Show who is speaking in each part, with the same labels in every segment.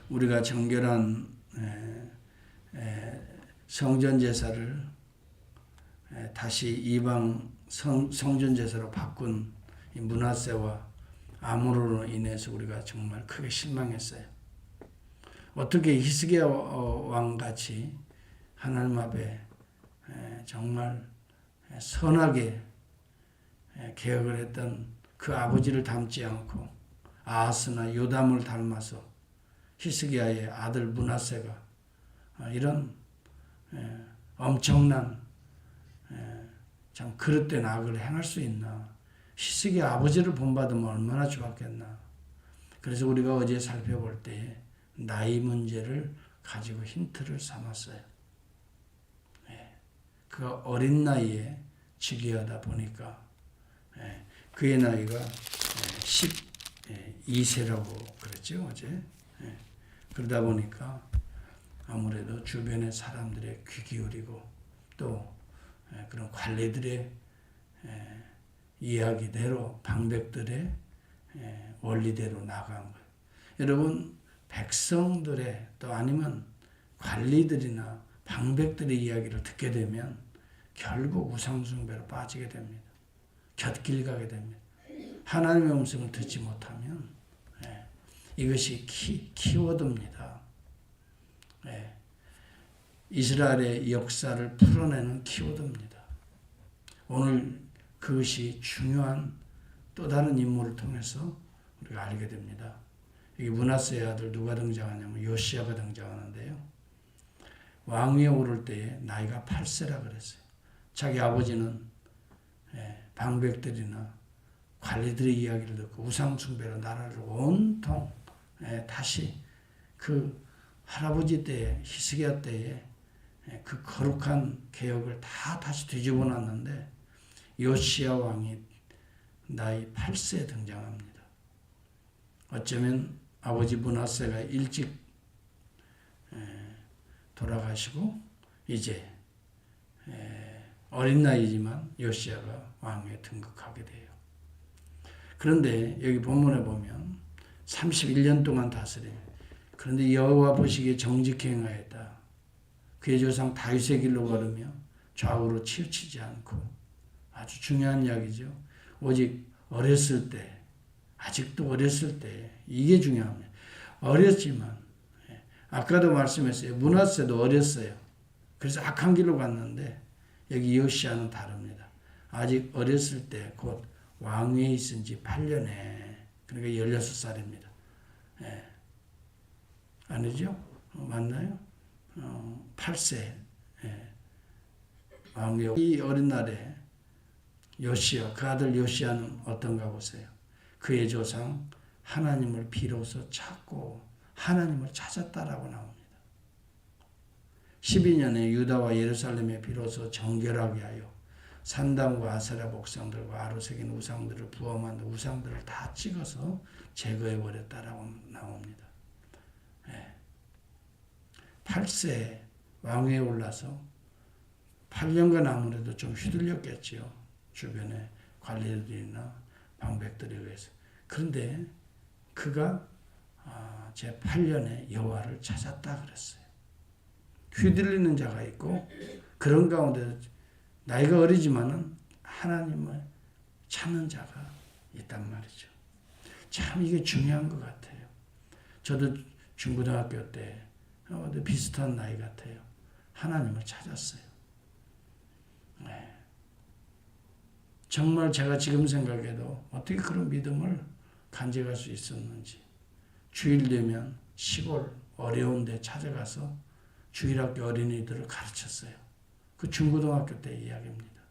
Speaker 1: 우리가 정결한 성전 제사를 다시 이방 성전 제사로 바꾼 이 므낫세와 아모르로 인해서 우리가 정말 크게 실망했어요. 어떻게 히스기야 왕같이 하나님 앞에 정말 선하게 개혁을 했던 그 아버지를 닮지 않고 아하스나 요담을 닮아서 히스기야의 아들 므낫세가 이런 엄청난 참 그릇된 악을 행할 수 있나. 히스기야 아버지를 본받으면 얼마나 좋았겠나. 그래서 우리가 어제 살펴볼 때에 나이 문제를 가지고 힌트를 삼았어요. 그가 어린 나이에 즉위하다 보니까 그의 나이가 12세라고 그랬죠 어제. 그러다 보니까 아무래도 주변의 사람들의 귀 기울이고 또 그런 관리들의 이야기대로 방백들의 원리대로 나간 거예요. 여러분 백성들의 또 아니면 관리들이나 방백들의 이야기를 듣게 되면 결국 우상숭배로 빠지게 됩니다. 곁길 가게 됩니다. 하나님의 음성을 듣지 못하면 이것이 키워드입니다. 이스라엘의 역사를 풀어내는 키워드입니다. 오늘 그것이 중요한 또 다른 인물을 통해서 우리가 알게 됩니다. 여기 므낫세의 아들 누가 등장하냐면 요시야가 등장하는데요. 왕위에 오를 때에 나이가 8세라 그랬어요. 자기 아버지는 방백들이나 관리들의 이야기를 듣고 우상숭배로 나라를 온통 다시 그 할아버지 때에 히스기야 때에 그 거룩한 개혁을 다 다시 뒤집어 놨는데 요시야 왕이 나이 8세에 등장합니다. 어쩌면 아버지 므낫세가 일찍 돌아가시고 이제 어린 나이지만 요시야가 왕위에 등극하게 돼요. 그런데 여기 본문에 보면 31년 동안 다스립니다. 그런데 여호와 보시기에 정직히 행하였다. 그의 조상 다윗의 길로 걸으며 좌우로 치우치지 않고 아주 중요한 이야기죠. 오직 어렸을 때 아직도 어렸을 때 이게 중요합니다. 어렸지만 아까도 말씀했어요. 므낫세도 어렸어요. 그래서 악한 길로 갔는데 여기 요시야는 다릅니다. 아직 어렸을 때 곧 왕위에 있은 지 8년에 그러니까 16살입니다. 아니죠? 맞나요? 8세 왕위 이 어린 날에 요시야 그 아들 요시야는 어떤가 보세요. 그의 조상 하나님을 비로소 찾고 하나님을 찾았다라고 나옵니다. 12년에 유다와 예루살렘에 비로소 정결하게 하여 산당과 아세라 목상들과 아로새긴 우상들을 부엄한 우상들을 다 찍어서 제거해버렸다라고 나옵니다. 8세 왕위에 올라서 8년간 아무래도 좀 휘둘렸겠지요. 주변의 관리들이나 방백들에 의해서. 그런데 그가 제 8년에 여호와를 찾았다 그랬어요. 휘둘리는 자가 있고 그런 가운데 나이가 어리지만은 하나님을 찾는 자가 있단 말이죠. 참 이게 중요한 것 같아요. 저도 중고등학교 때 비슷한 나이 같아요. 하나님을 찾았어요. 정말 제가 지금 생각해도 어떻게 그런 믿음을 간직할 수 있었는지. 주일 되면 시골 어려운 데 찾아가서 주일학교 어린이들을 가르쳤어요. 그 중고등학교 때 이야기입니다.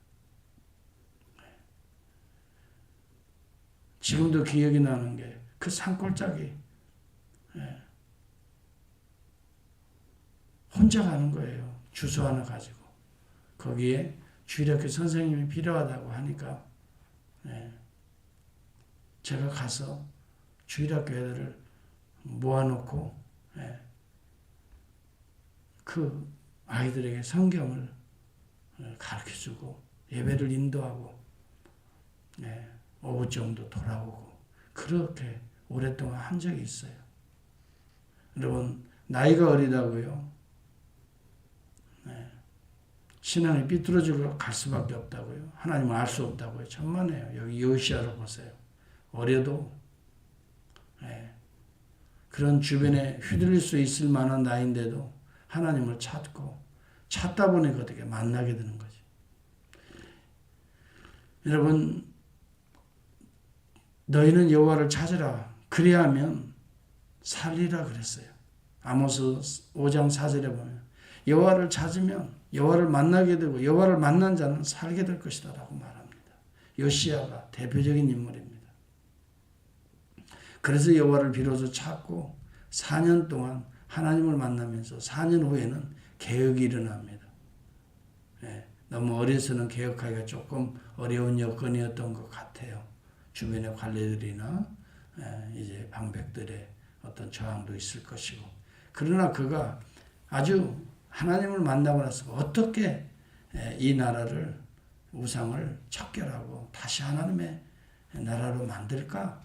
Speaker 1: 지금도 기억이 나는 게 그 산골짜기 혼자 가는 거예요. 주소 하나 가지고. 거기에 주일학교 선생님이 필요하다고 하니까 제가 가서 주일학교 애들을 모아놓고 그 아이들에게 성경을 가르쳐주고 예배를 인도하고 오후 정도 돌아오고 그렇게 오랫동안 한 적이 있어요. 여러분 나이가 어리다고요. 네. 신앙이 삐뚤어지고 갈 수밖에 없다고요. 하나님을 알 수 없다고요. 천만에요. 여기 요시야로 보세요. 어려도 네. 그런 주변에 휘둘릴 수 있을 만한 나이인데도 하나님을 찾다 보니까 어떻게 만나게 되는 거지. 여러분 너희는 여호와를 찾으라. 그리하면 살리라 그랬어요. 아모스 5장 4절에 보면 여호와를 찾으면 여호와를 만나게 되고 여호와를 만난 자는 살게 될 것이다 라고 말합니다. 요시야가 대표적인 인물입니다. 그래서 여호와를 비로소 찾고 4년 동안 하나님을 만나면서 4년 후에는 개혁이 일어납니다. 예, 너무 어려서는 개혁하기가 조금 어려운 여건이었던 것 같아요. 주변의 관리들이나 이제 방백들의 어떤 저항도 있을 것이고. 그러나 그가 아주 하나님을 만나고 나서 어떻게 이 나라를 우상을 척결하고 다시 하나님의 나라로 만들까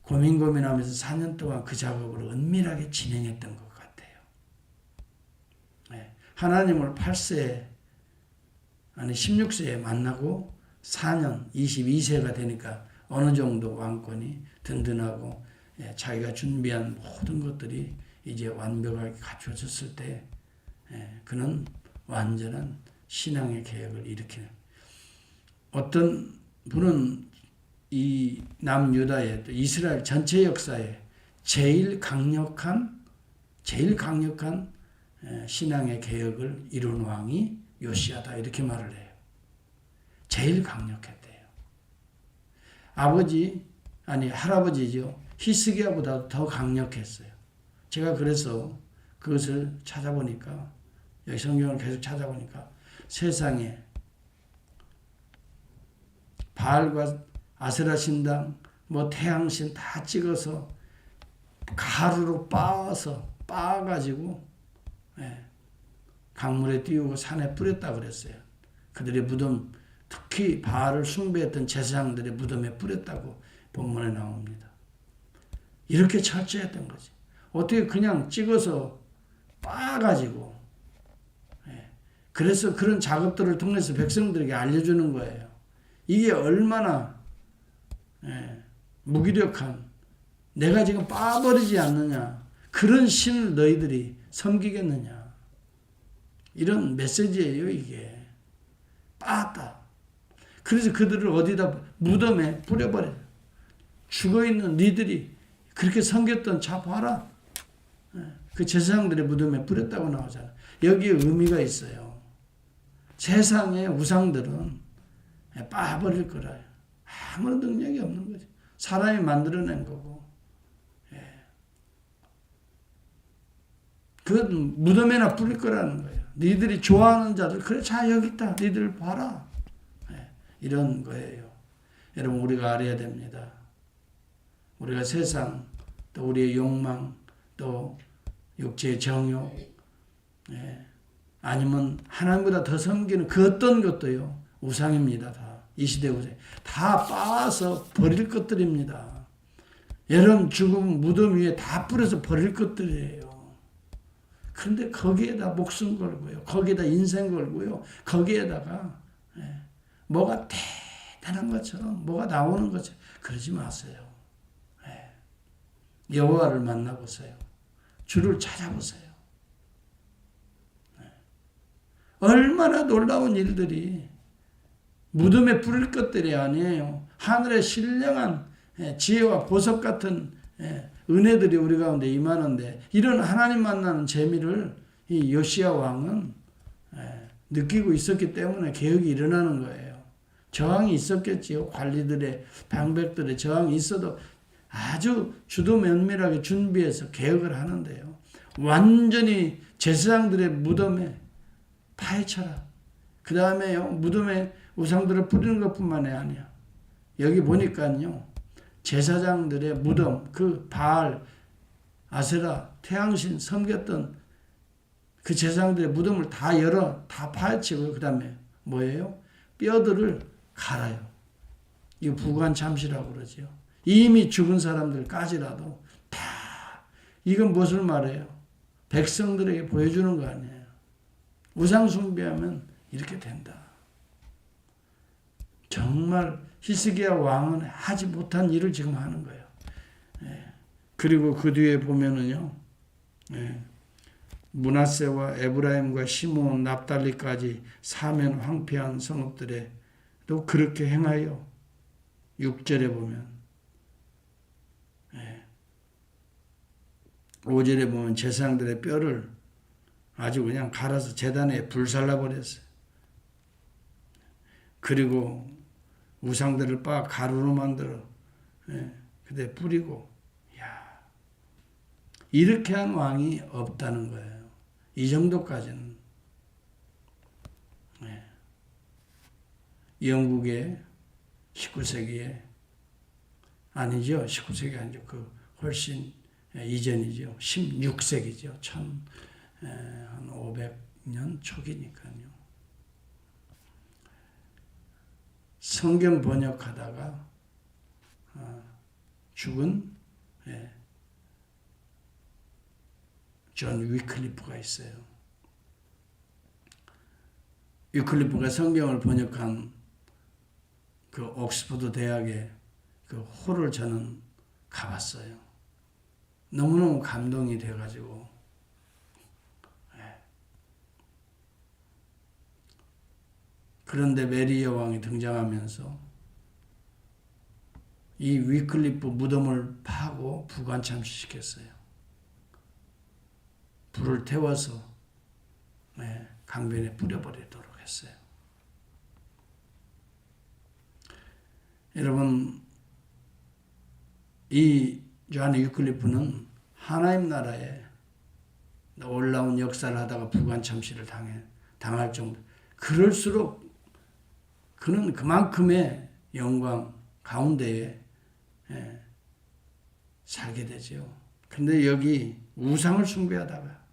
Speaker 1: 고민하면서 4년 동안 그 작업을 은밀하게 진행했던 것 같아요. 하나님을 16세에 만나고 4년 22세가 되니까 어느 정도 왕권이 든든하고 자기가 준비한 모든 것들이 이제 완벽하게 갖춰졌을 때 그는 완전한 신앙의 개혁을 일으키는, 어떤 분은 이 남유다의 또 이스라엘 전체 역사에 제일 강력한 신앙의 개혁을 이룬 왕이 요시야다 이렇게 말을 해요. 제일 강력했대요. 할아버지죠. 히스기야보다 더 강력했어요. 제가 그래서 그것을 찾아보니까, 여기 성경을 계속 찾아보니까 세상에 바알과 아세라 신당, 태양신 다 찍어서 가루로 빻아가지고 강물에 띄우고 산에 뿌렸다 그랬어요. 그들의 무덤, 특히 바알을 숭배했던 제사장들의 무덤에 뿌렸다고 본문에 나옵니다. 이렇게 철저했던 거지. 어떻게 그냥 찍어서 빻아가지고. 그래서 그런 작업들을 통해서 백성들에게 알려주는 거예요. 이게 얼마나 무기력한, 내가 지금 빻아버리지 않느냐, 그런 신을 너희들이 섬기겠느냐, 이런 메시지예요. 이게 빻았다. 그래서 그들을 어디다 무덤에 뿌려버려. 죽어있는 니들이 그렇게 섬겼던 자 봐라. 그 제사장들의 무덤에 뿌렸다고 나오잖아. 여기에 의미가 있어요. 세상의 우상들은 빻아버릴 거라. 아무런 능력이 없는 거지. 사람이 만들어낸 거고. 그 무덤에나 뿌릴 거라는 거예요. 니들이 좋아하는 자들, 그래, 자, 여기 있다. 니들 봐라. 이런 거예요. 여러분, 우리가 알아야 됩니다. 우리가 세상, 또 우리의 욕망, 또 육체의 정욕, 아니면 하나님보다 더 섬기는 그 어떤 것도요, 우상입니다. 다. 이 시대 우상. 다 빻아서 버릴 것들입니다. 여러분 죽음 무덤 위에 다 뿌려서 버릴 것들이에요. 그런데 거기에다 목숨 걸고요. 거기에다 인생 걸고요. 거기에다가 뭐가 대단한 것처럼, 뭐가 나오는 것처럼 그러지 마세요. 여호와를 만나보세요. 주를 찾아보세요. 얼마나 놀라운 일들이 무덤에 뿌릴 것들이 아니에요. 하늘의 신령한 지혜와 보석 같은 은혜들이 우리 가운데 임하는데, 이런 하나님 만나는 재미를 이 요시야 왕은 느끼고 있었기 때문에 개혁이 일어나는 거예요. 저항이 있었겠지요. 관리들의, 방백들의 저항이 있어도 아주 주도 면밀하게 준비해서 개혁을 하는데요. 완전히 제사장들의 무덤에 파헤쳐라. 그 다음에요, 무덤에 우상들을 뿌리는 것뿐만이 아니야. 여기 보니까요, 제사장들의 무덤, 그 바알, 아세라, 태양신 섬겼던 그 제사장들의 무덤을 다 파헤치고, 그 다음에 뭐예요? 뼈들을 갈아요. 이거 부관 참시라고 그러죠. 이미 죽은 사람들까지라도 다 이건 무엇을 말해요? 백성들에게 보여주는 거 아니에요. 우상 숭배하면 이렇게 된다. 정말 히스기야 왕은 하지 못한 일을 지금 하는 거예요. 그리고 그 뒤에 보면은요, 므낫세와 에브라임과 시므온, 납달리까지 사면 황폐한 성읍들에도 그렇게 행하여 6절에 보면 5절에 보면 제사장들의 뼈를 아주 그냥 갈아서 제단에 불살라 버렸어요. 그리고 우상들을 빻아 가루로 만들어 그때 뿌리고, 야, 이렇게 한 왕이 없다는 거예요. 이 정도까지는. 영국의 19세기에 아니죠. 19세기 아니죠. 그 훨씬 이전이죠. 16세기죠. 한 500년 초기니까요. 성경 번역하다가 죽은 존 위클리프가 있어요. 위클리프가 성경을 번역한 그 옥스퍼드 대학의 그 홀을 저는 가봤어요. 너무너무 감동이 돼가지고, 그런데 메리 여왕이 등장하면서 이 위클리프 무덤을 파고 부관참시시켰어요. 불을 태워서 강변에 뿌려버리도록 했어요. 여러분, 이 요한 위클리프는 하나님 나라에 놀라운 역사를 하다가 부관참시를 당할 정도. 그럴수록 그는 그만큼의 영광 가운데에 살게 되죠. 근데 여기 우상을 숭배하다가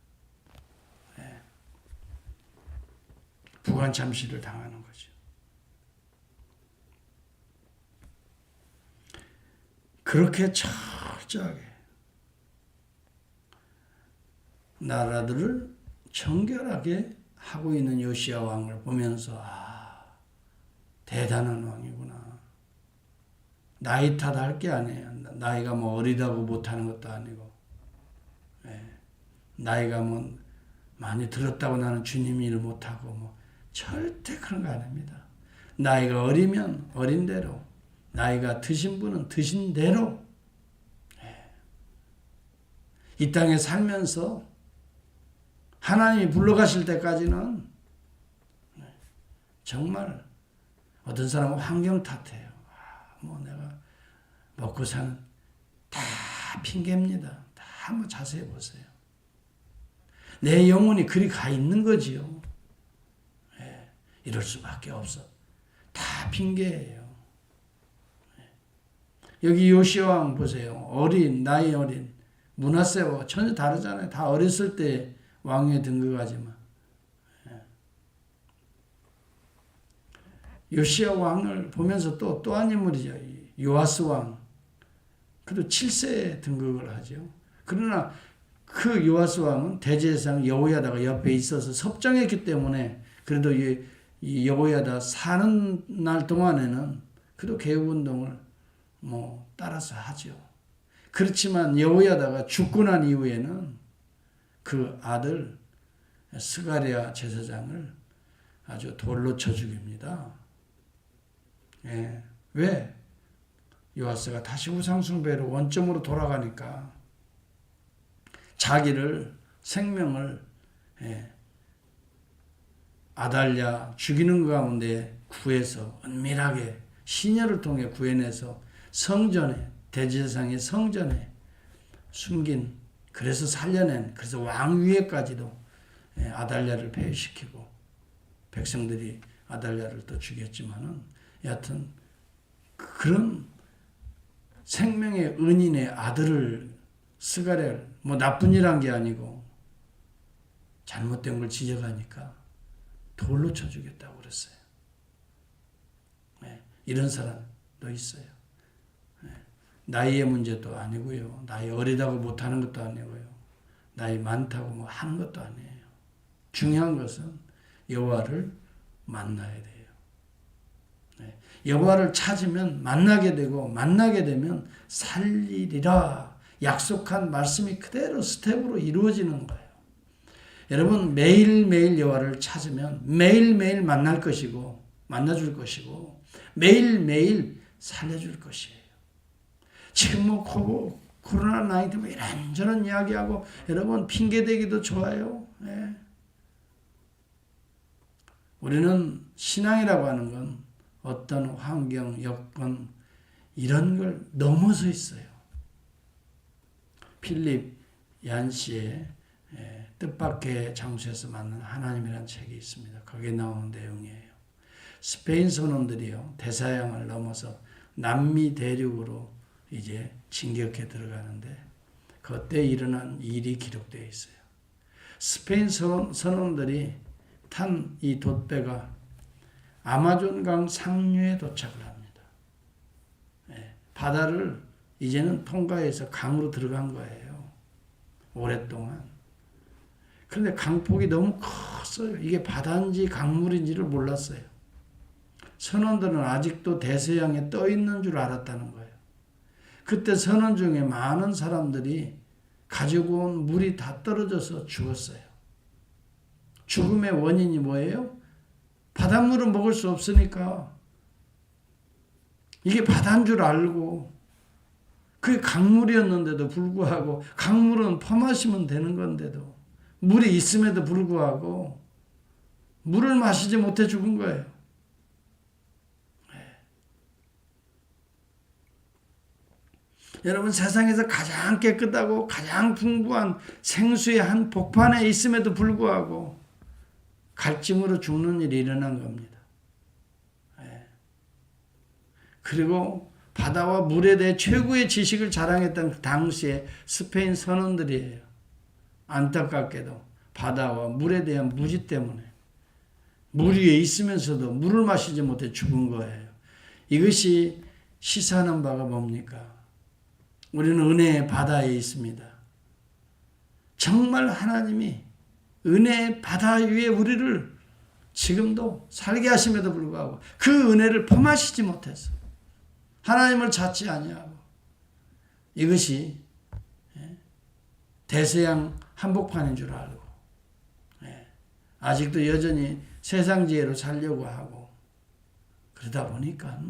Speaker 1: 부관참시를 당하는 거죠. 그렇게 철저하게 나라들을 정결하게 하고 있는 요시야 왕을 보면서 대단한 왕이구나. 나이 탓할 게 아니에요. 나이가 뭐 어리다고 못하는 것도 아니고, 나이가 뭐 많이 들었다고 나는 주님 일을 못하고, 뭐 절대 그런 거 아닙니다. 나이가 어리면 어린 대로, 나이가 드신 분은 드신 대로 이 땅에 살면서 하나님이 불러가실 때까지는 정말 어떤 사람은 환경 탓해요. 뭐 내가 먹고 사는 다 핑계입니다. 다 한번 자세히 보세요. 내 영혼이 그리 가 있는 거지요. 이럴 수밖에 없어. 다 핑계예요. 여기 요시야 왕 보세요. 나이 어린 므낫세와 전혀 다르잖아요. 다 어렸을 때 왕위에 등극하지만 요시야 왕을 보면서 또 한 인물이죠. 요아스 왕. 그래도 7세에 등극을 하죠. 그러나 그 요아스 왕은 대제사장 여호야다가 옆에 있어서 섭정했기 때문에 그래도 이 여호야다 사는 날 동안에는 그래도 개혁운동을 뭐 따라서 하죠. 그렇지만 여호야다가 죽고 난 이후에는 그 아들 스가랴 제사장을 아주 돌로 쳐 죽입니다. 왜? 요아스가 다시 우상숭배로 원점으로 돌아가니까 자기를 생명을 아달랴 죽이는 가운데 구해서 은밀하게 시녀를 통해 구해내서 성전에 대제사장의 성전에 숨긴, 그래서 살려낸, 그래서 왕위에까지도 아달랴를 폐위시키고 백성들이 아달랴를 또 죽였지만은 여하튼 그런 생명의 은인의 아들을 스가랴를 뭐 나쁜 일 한 게 아니고 잘못된 걸 지적하니까 돌로 쳐 죽였다고 그랬어요. 이런 사람도 있어요. 나이의 문제도 아니고요. 나이 어리다고 못하는 것도 아니고요. 나이 많다고 뭐 하는 것도 아니에요. 중요한 것은 여호와를 만나야 돼요. 네. 여호와를 찾으면 만나게 되고 만나게 되면 살리리라 약속한 말씀이 그대로 스텝으로 이루어지는 거예요. 여러분 매일매일 여호와를 찾으면 매일매일 만날 것이고 만나줄 것이고 매일매일 살려줄 것이에요. 지금 뭐 코로나19 뭐 이런저런 이야기하고 여러분 핑계대기도 좋아요. 네. 우리는 신앙이라고 하는 건 어떤 환경, 여건 이런 걸 넘어서 있어요. 필립 얀시의 뜻밖의 장소에서 만난 하나님이라는 책이 있습니다. 거기에 나오는 내용이에요. 스페인 선원들이요 대서양을 넘어서 남미 대륙으로 이제 진격해 들어가는데 그때 일어난 일이 기록되어 있어요. 스페인 선원들이 탄 이 돛배가 아마존강 상류에 도착을 합니다. 바다를 이제는 통과해서 강으로 들어간 거예요. 오랫동안. 그런데 강폭이 너무 컸어요. 이게 바다인지 강물인지를 몰랐어요. 선원들은 아직도 대서양에 떠 있는 줄 알았다는 거예요. 그때 선원 중에 많은 사람들이 가지고 온 물이 다 떨어져서 죽었어요. 죽음의 원인이 뭐예요? 바닷물은 먹을 수 없으니까 이게 바다인 줄 알고 그게 강물이었는데도 불구하고 강물은 퍼마시면 되는 건데도 물이 있음에도 불구하고 물을 마시지 못해 죽은 거예요. 여러분 세상에서 가장 깨끗하고 가장 풍부한 생수의 한 복판에 있음에도 불구하고 갈증으로 죽는 일이 일어난 겁니다. 그리고 바다와 물에 대해 최고의 지식을 자랑했던 그 당시에 스페인 선원들이에요. 안타깝게도 바다와 물에 대한 무지 때문에 물 위에 있으면서도 물을 마시지 못해 죽은 거예요. 이것이 시사하는 바가 뭡니까? 우리는 은혜의 바다에 있습니다. 정말 하나님이 은혜의 바다 위에 우리를 지금도 살게 하심에도 불구하고 그 은혜를 범하시지 못해서 하나님을 찾지 아니하고 이것이 대서양 한복판인 줄 알고 아직도 여전히 세상 지혜로 살려고 하고 그러다 보니까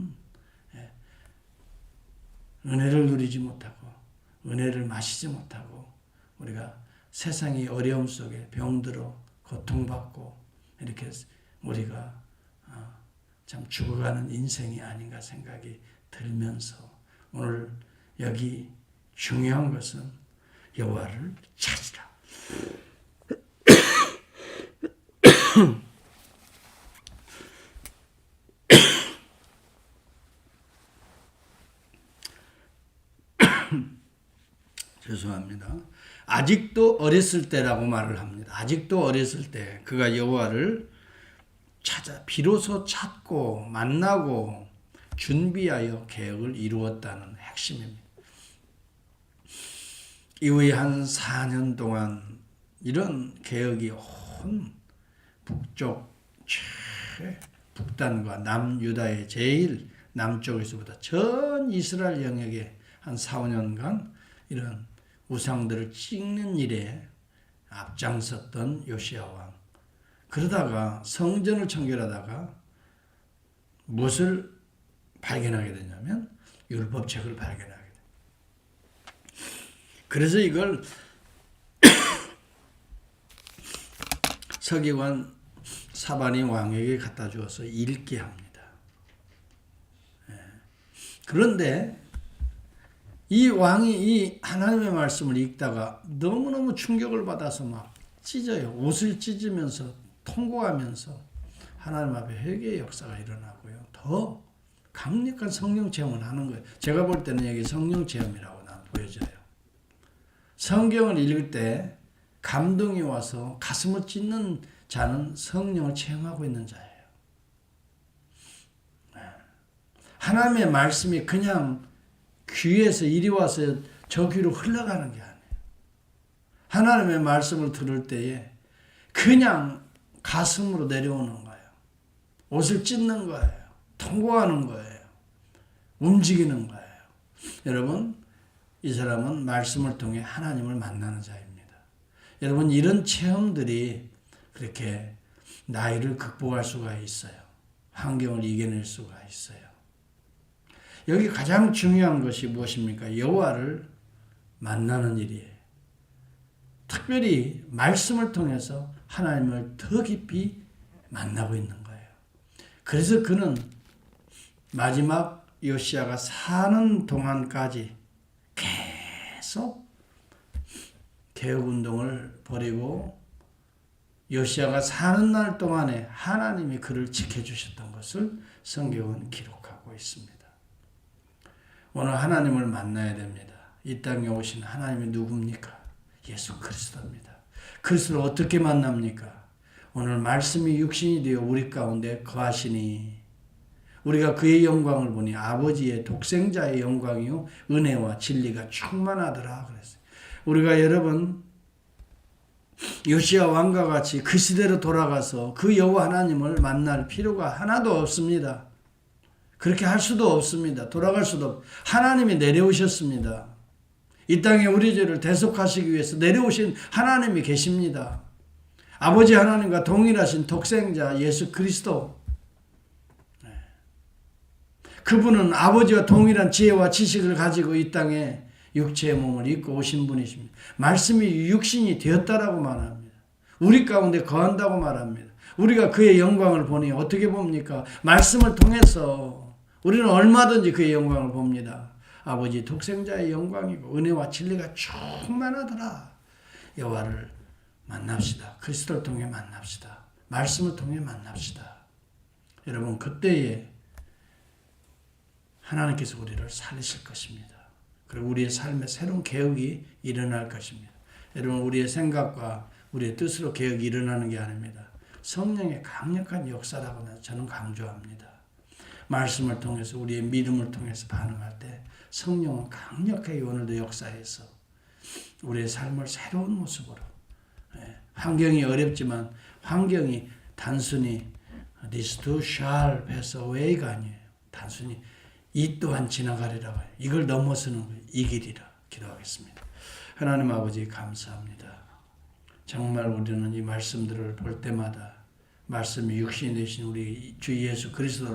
Speaker 1: 은혜를 누리지 못하고 은혜를 마시지 못하고 우리가 세상의 어려움 속에 병들어 고통받고 이렇게 우리가 참 죽어가는 인생이 아닌가 생각이 들면서 오늘 여기 중요한 것은 여호와를 찾으라. 죄송합니다. 아직도 어렸을 때라고 말을 합니다. 아직도 어렸을 때 그가 여호와를 찾아 비로소 찾고 만나고 준비하여 계획을 이루었다는 핵심입니다. 이후에 한 4년 동안 이런 계획이 온 북쪽 북단과 남유다의 제일 남쪽에서부터 전 이스라엘 영역에 한 4, 5년간 이런 우상들을 찍는 일에 앞장섰던 요시야 왕. 그러다가 성전을 청결하다가 무엇을 발견하게 되냐면 율법책을 발견하게 돼요. 그래서 이걸 서기관 사반이 왕에게 갖다 주어서 읽게 합니다. 그런데 이 왕이 이 하나님의 말씀을 읽다가 너무너무 충격을 받아서 막 찢어요. 옷을 찢으면서 통곡하면서 하나님 앞에 회개의 역사가 일어나고요. 더 강력한 성령 체험을 하는 거예요. 제가 볼 때는 여기 성령 체험이라고 나는 보여져요. 성경을 읽을 때 감동이 와서 가슴을 찢는 자는 성령을 체험하고 있는 자예요. 하나님의 말씀이 그냥 귀에서 이리 와서 저 귀로 흘러가는 게 아니에요. 하나님의 말씀을 들을 때에 그냥 가슴으로 내려오는 거예요. 옷을 찢는 거예요. 통곡하는 거예요. 움직이는 거예요. 여러분, 이 사람은 말씀을 통해 하나님을 만나는 자입니다. 여러분, 이런 체험들이 그렇게 나이를 극복할 수가 있어요. 환경을 이겨낼 수가 있어요. 여기 가장 중요한 것이 무엇입니까? 여호와를 만나는 일이에요. 특별히 말씀을 통해서 하나님을 더 깊이 만나고 있는 거예요. 그래서 그는 마지막 요시야가 사는 동안까지 계속 개혁운동을 벌이고 요시야가 사는 날 동안에 하나님이 그를 지켜주셨던 것을 성경은 기록하고 있습니다. 오늘 하나님을 만나야 됩니다. 이 땅에 오신 하나님이 누굽니까? 예수 그리스도입니다. 그리스도를 어떻게 만납니까? 오늘 말씀이 육신이 되어 우리 가운데 거하시니 우리가 그의 영광을 보니 아버지의 독생자의 영광이요 은혜와 진리가 충만하더라 그랬어요. 우리가 여러분 요시야 왕과 같이 그 시대로 돌아가서 그 여호와 하나님을 만날 필요가 하나도 없습니다. 그렇게 할 수도 없습니다. 돌아갈 수도 없습니다. 하나님이 내려오셨습니다. 이 땅에 우리 죄를 대속하시기 위해서 내려오신 하나님이 계십니다. 아버지 하나님과 동일하신 독생자 예수 그리스도. 그분은 아버지와 동일한 지혜와 지식을 가지고 이 땅에 육체의 몸을 입고 오신 분이십니다. 말씀이 육신이 되었다라고 말합니다. 우리 가운데 거한다고 말합니다. 우리가 그의 영광을 보니 어떻게 봅니까? 말씀을 통해서 우리는 얼마든지 그의 영광을 봅니다. 아버지 독생자의 영광이고 은혜와 진리가 충만하더라. 여호와를 만납시다. 그리스도를 통해 만납시다. 말씀을 통해 만납시다. 여러분 그때에 하나님께서 우리를 살리실 것입니다. 그리고 우리의 삶에 새로운 개혁이 일어날 것입니다. 여러분 우리의 생각과 우리의 뜻으로 개혁이 일어나는 게 아닙니다. 성령의 강력한 역사라고 저는 강조합니다. 말씀을 통해서 우리의 믿음을 통해서 반응할 때 성령은 강력하게 오늘도 역사해서 우리의 삶을 새로운 모습으로 환경이 어렵지만 환경이 단순히 this too shall pass away가 아니에요. 단순히 이 또한 지나가리라고 해요. 이걸 넘어서는 거예요. 이 길이라 기도하겠습니다. 하나님 아버지 감사합니다. 정말 우리는 이 말씀들을 볼 때마다 말씀이 육신이 되신 우리 주 예수 그리스도